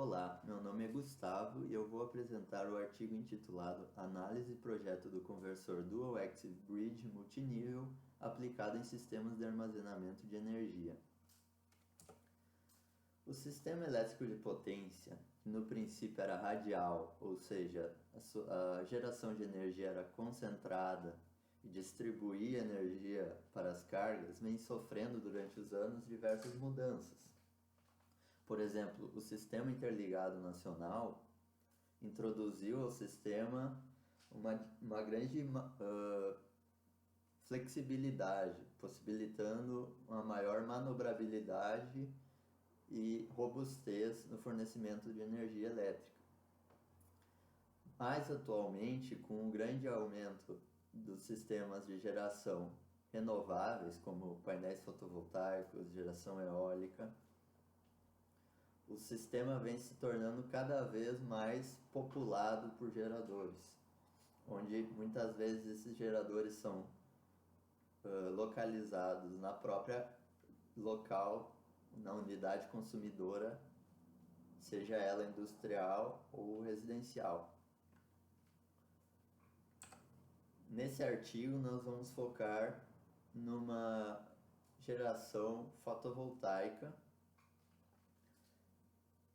Olá, meu nome é Gustavo e eu vou apresentar o artigo intitulado Análise e projeto do conversor Dual Active Bridge multinível aplicado em sistemas de armazenamento de energia. O sistema elétrico de potência, que no princípio era radial, ou seja, a geração de energia era concentrada e distribuía energia para as cargas, vem sofrendo durante os anos diversas mudanças. Por exemplo, o Sistema Interligado Nacional introduziu ao sistema uma grande flexibilidade, possibilitando uma maior manobrabilidade e robustez no fornecimento de energia elétrica. Mas atualmente, com o grande aumento dos sistemas de geração renováveis, como painéis fotovoltaicos, geração eólica, o sistema vem se tornando cada vez mais populado por geradores, onde muitas vezes esses geradores são localizados na própria local, na unidade consumidora, seja ela industrial ou residencial. Nesse artigo nós vamos focar numa geração fotovoltaica,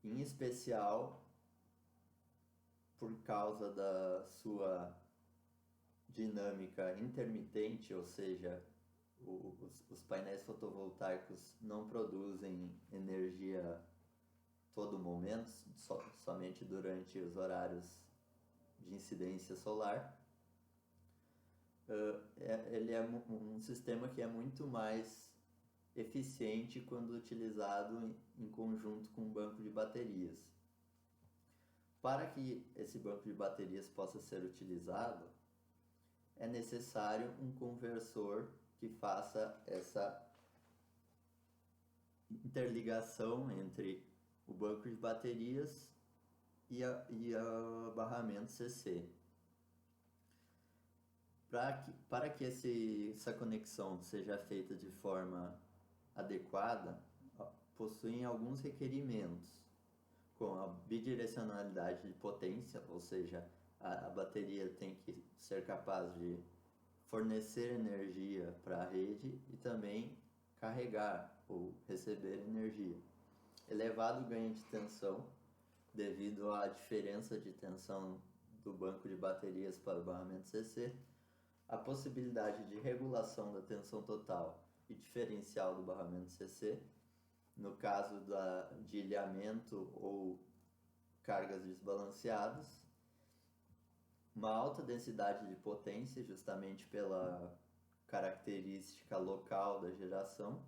em especial por causa da sua dinâmica intermitente, ou seja, os painéis fotovoltaicos não produzem energia todo momento, somente durante os horários de incidência solar. Ele é um sistema que é muito mais eficiente quando utilizado em conjunto com um banco de baterias. Para que esse banco de baterias possa ser utilizado, é necessário um conversor que faça essa interligação entre o banco de baterias e o barramento CC. Para que essa conexão seja feita de forma adequada, possuem alguns requerimentos, como a bidirecionalidade de potência, ou seja, a bateria tem que ser capaz de fornecer energia para a rede e também carregar ou receber energia. Elevado ganho de tensão, devido à diferença de tensão do banco de baterias para o barramento CC, a possibilidade de regulação da tensão total e diferencial do barramento CC, no caso de ilhamento ou cargas desbalanceadas, uma alta densidade de potência, justamente pela característica local da geração,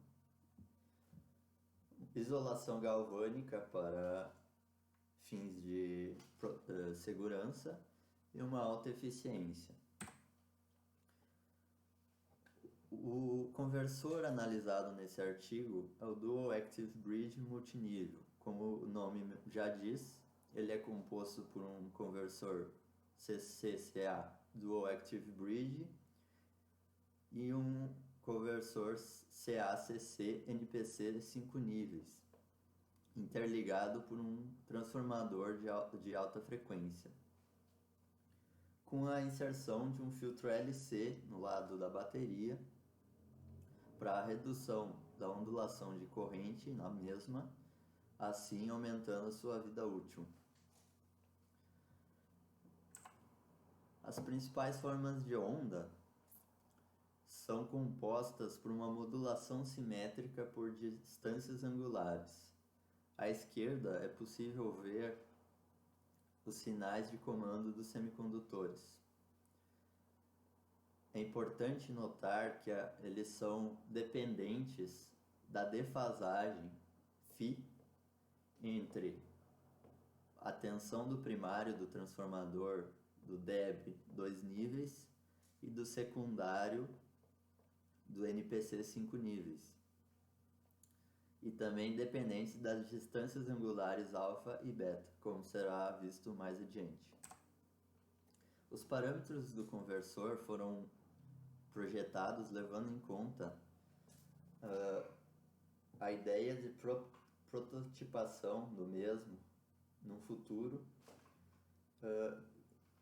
isolação galvânica para fins de segurança e uma alta eficiência. O conversor analisado nesse artigo é o Dual Active Bridge multinível. Como o nome já diz, ele é composto por um conversor CCCA Dual Active Bridge e um conversor CACC NPC 5 níveis, interligado por um transformador de alta frequência, com a inserção de um filtro LC no lado da bateria para a redução da ondulação de corrente na mesma, assim aumentando a sua vida útil. As principais formas de onda são compostas por uma modulação simétrica por distâncias angulares. À esquerda é possível ver os sinais de comando dos semicondutores. É importante notar que eles são dependentes da defasagem φ entre a tensão do primário do transformador do DEB 2 níveis e do secundário do NPC 5 níveis, e também dependentes das distâncias angulares alfa e beta, como será visto mais adiante. Os parâmetros do conversor foram projetados levando em conta a ideia de prototipação do mesmo no futuro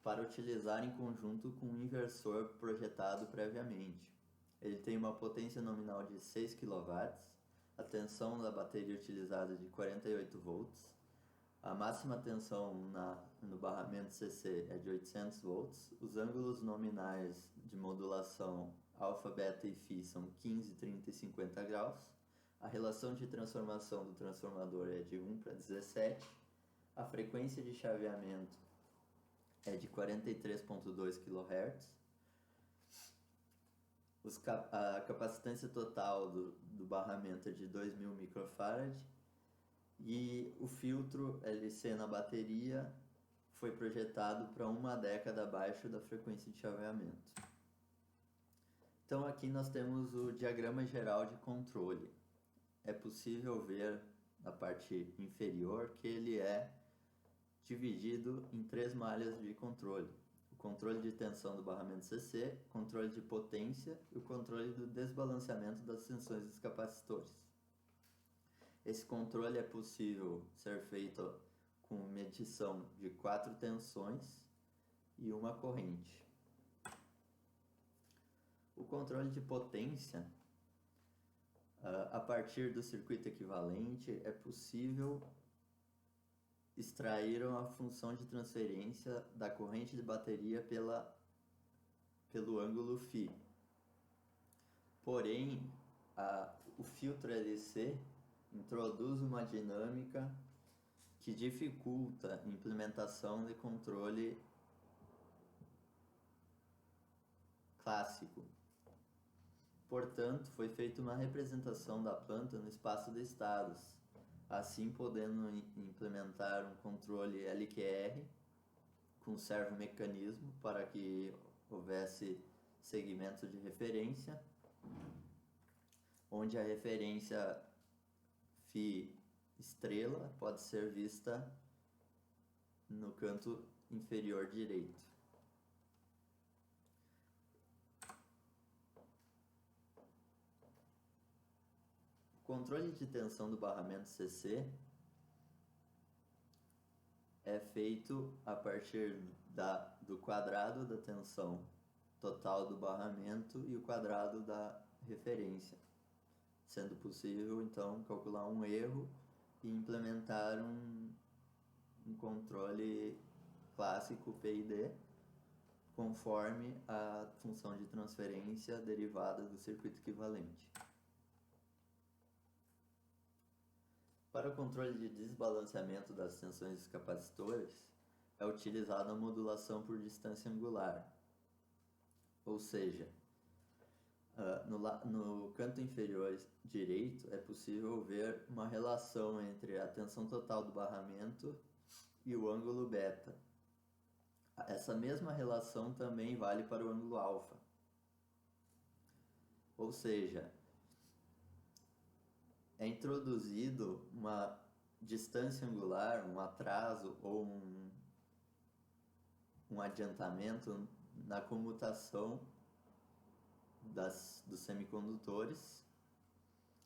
para utilizar em conjunto com um inversor projetado previamente. Ele tem uma potência nominal de 6 kW, a tensão da bateria utilizada de 48 volts, a máxima tensão no barramento CC é de 800 volts, os ângulos nominais de modulação alfa, beta e φ são 15, 30 e 50 graus, a relação de transformação do transformador é de 1:17, a frequência de chaveamento é de 43.2 kHz, a capacitância total do barramento é de 2.000 microfarad e o filtro LC na bateria foi projetado para 1 década abaixo da frequência de chaveamento. Então aqui nós temos o diagrama geral de controle. É possível ver na parte inferior que ele é dividido em 3 malhas de controle: o controle de tensão do barramento CC, o controle de potência e o controle do desbalanceamento das tensões dos capacitores. Esse controle é possível ser feito com medição de 4 tensões e uma corrente. O controle de potência, a partir do circuito equivalente, é possível extrair a função de transferência da corrente de bateria pelo ângulo φ. Porém, o filtro LC introduz uma dinâmica que dificulta a implementação de controle clássico. Portanto, foi feita uma representação da planta no espaço de estados, assim podendo implementar um controle LQR com servomecanismo para que houvesse segmento de referência, onde a referência φ estrela pode ser vista no canto inferior direito. O controle de tensão do barramento CC é feito a partir do quadrado da tensão total do barramento e o quadrado da referência, sendo possível então calcular um erro e implementar um controle clássico PID conforme a função de transferência derivada do circuito equivalente. Para o controle de desbalanceamento das tensões dos capacitores, é utilizada a modulação por distância angular, ou seja, no canto inferior direito é possível ver uma relação entre a tensão total do barramento e o ângulo beta. Essa mesma relação também vale para o ângulo alfa, ou seja, é introduzido uma distância angular, um atraso ou um adiantamento na comutação dos semicondutores,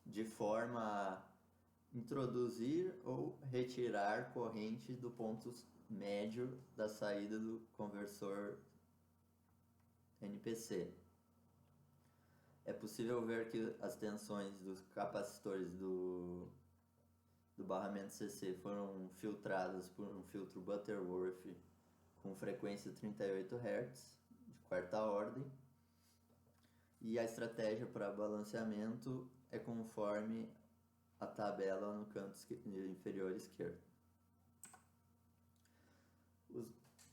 de forma a introduzir ou retirar corrente do ponto médio da saída do conversor NPC. É possível ver que as tensões dos capacitores do barramento CC foram filtradas por um filtro Butterworth com frequência 38 Hz, de quarta ordem, e a estratégia para balanceamento é conforme a tabela no canto inferior esquerdo.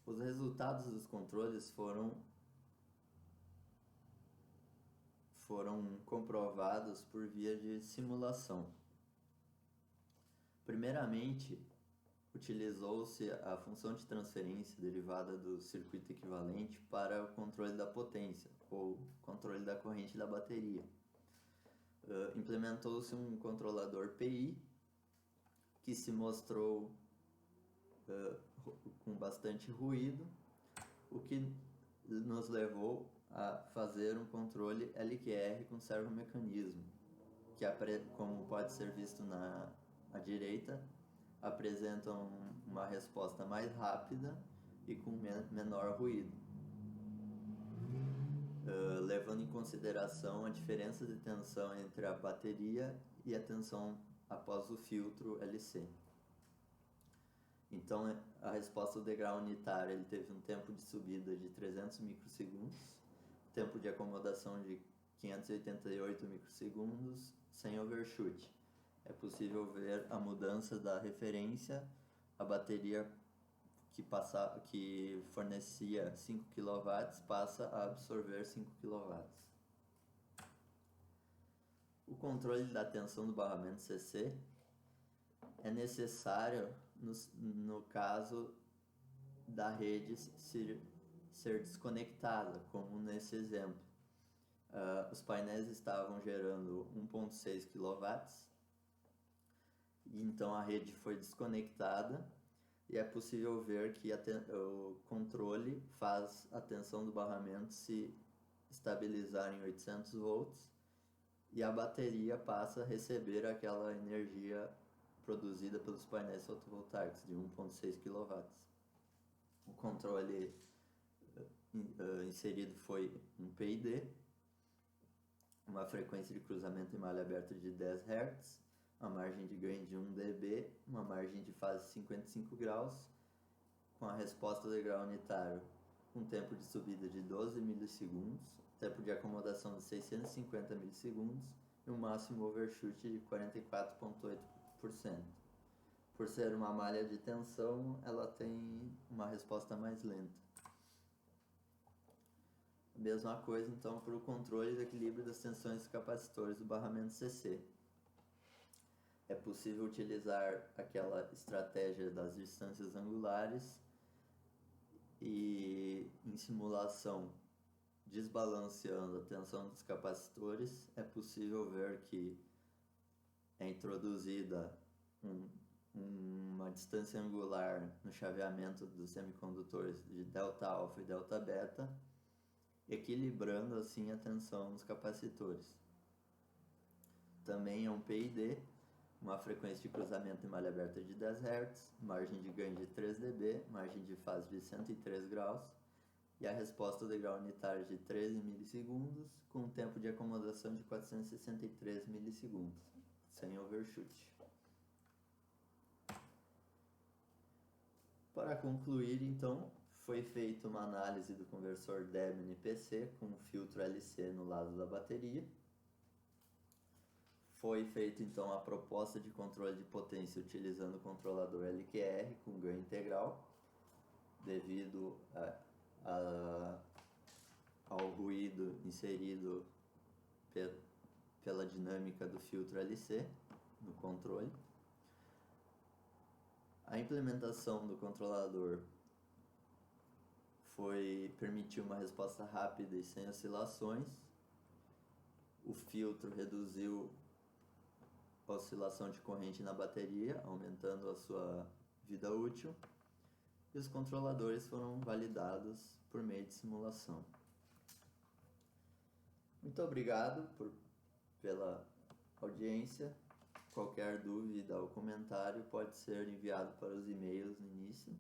Os resultados dos controles foram comprovados por via de simulação. Primeiramente, utilizou-se a função de transferência derivada do circuito equivalente para o controle da potência, ou controle da corrente da bateria. Implementou-se um controlador PI, que se mostrou com bastante ruído, o que nos levou a fazer um controle LQR com servomecanismo, que, como pode ser visto à direita, apresentam uma resposta mais rápida e com menor ruído, levando em consideração a diferença de tensão entre a bateria e a tensão após o filtro LC. Então, a resposta do degrau unitário ele teve um tempo de subida de 300 microsegundos, tempo de acomodação de 588 microsegundos, sem overshoot. É possível ver a mudança da referência, a bateria que fornecia 5 kW passa a absorver 5 kW. O controle da tensão do barramento CC é necessário no caso da rede ser desconectada, como nesse exemplo. Os painéis estavam gerando 1,6 kW, então a rede foi desconectada e é possível ver que o controle faz a tensão do barramento se estabilizar em 800 volts e a bateria passa a receber aquela energia produzida pelos painéis fotovoltaicos de 1,6 kW. O controle inserido foi um PID, uma frequência de cruzamento em malha aberta de 10 Hz, uma margem de ganho de 1 dB, uma margem de fase 55 graus, com a resposta do degrau unitário com tempo de subida de 12 milissegundos, tempo de acomodação de 650 milissegundos e um máximo overshoot de 44,8%. Por ser uma malha de tensão, ela tem uma resposta mais lenta. Mesma coisa então para o controle do equilíbrio das tensões dos capacitores do barramento CC. É possível utilizar aquela estratégia das distâncias angulares e em simulação, desbalanceando a tensão dos capacitores, é possível ver que é introduzida uma distância angular no chaveamento dos semicondutores de ΔA e ΔB, equilibrando assim a tensão nos capacitores. Também é um PID, uma frequência de cruzamento em malha aberta de 10 Hz, margem de ganho de 3 dB, margem de fase de 103 graus e a resposta do degrau unitário de 13 milissegundos com um tempo de acomodação de 463 milissegundos, sem overshoot. Para concluir, então, foi feita uma análise do conversor DEB-NPC com um filtro LC no lado da bateria. Foi feita então a proposta de controle de potência utilizando o controlador LQR com ganho integral, devido ao ruído inserido pela dinâmica do filtro LC no controle. A implementação do controlador permitiu uma resposta rápida e sem oscilações. O filtro reduziu a oscilação de corrente na bateria, aumentando a sua vida útil. E os controladores foram validados por meio de simulação. Muito obrigado pela audiência. Qualquer dúvida ou comentário pode ser enviado para os e-mails no início.